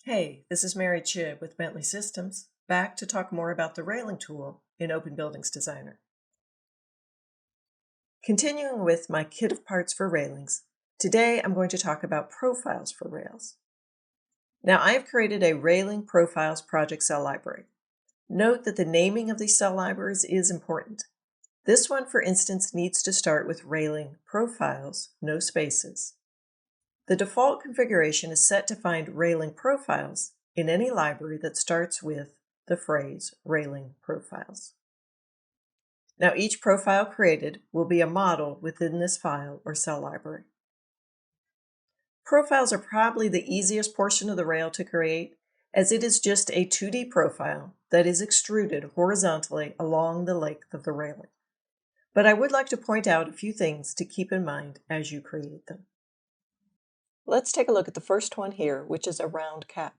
Hey, this is Mary Chibb with Bentley Systems, back to talk more about the railing tool in OpenBuildings Designer. Continuing with my kit of parts for railings, today I'm going to talk about profiles for rails. Now I've created a Railing Profiles project cell library. Note that the naming of these cell libraries is important. This one, for instance, needs to start with Railing Profiles, no spaces. The default configuration is set to find Railing Profiles in any library that starts with the phrase Railing Profiles. Now each profile created will be a model within this file or cell library. Profiles are probably the easiest portion of the rail to create, as it is just a 2D profile that is extruded horizontally along the length of the railing. But I would like to point out a few things to keep in mind as you create them. Let's take a look at the first one here, which is a round cap.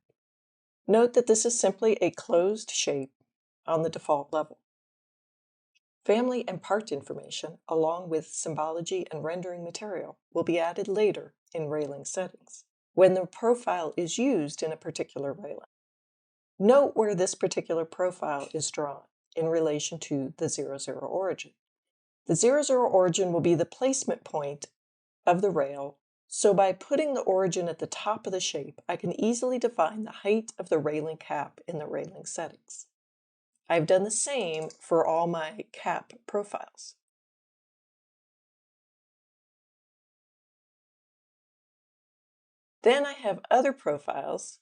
Note that this is simply a closed shape on the default level. Family and part information, along with symbology and rendering material, will be added later in railing settings, when the profile is used in a particular railing. Note where this particular profile is drawn in relation to the 0, 0 origin. The 0, 0 origin will be the placement point of the rail, so by putting the origin at the top of the shape, I can easily define the height of the railing cap in the railing settings. I've done the same for all my cap profiles. Then I have other profiles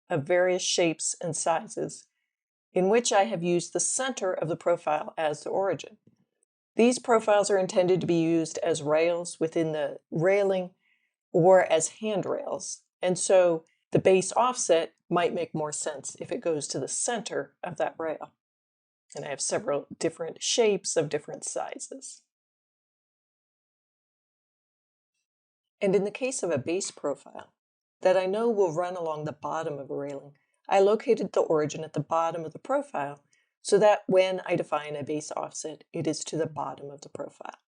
of various shapes and sizes in which I have used the center of the profile as the origin. These profiles are intended to be used as rails within the railing or as handrails, and so the base offset might make more sense if it goes to the center of that rail. And I have several different shapes of different sizes. And in the case of a base profile that I know will run along the bottom of a railing, I located the origin at the bottom of the profile so that when I define a base offset, it is to the bottom of the profile.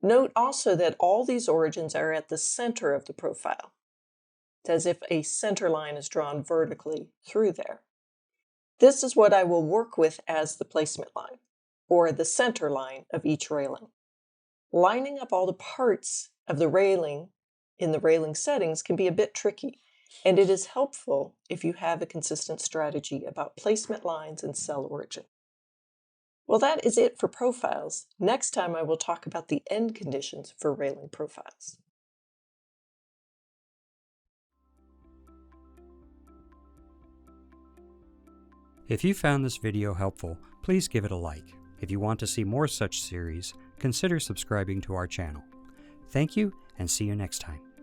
Note also that all these origins are at the center of the profile. It's as if a center line is drawn vertically through there. This is what I will work with as the placement line, or the center line of each railing. Lining up all the parts of the railing in the railing settings can be a bit tricky, and it is helpful if you have a consistent strategy about placement lines and cell origin. Well, that is it for profiles. Next time I will talk about the end conditions for railing profiles. If you found this video helpful, please give it a like. If you want to see more such series, consider subscribing to our channel. Thank you, and see you next time.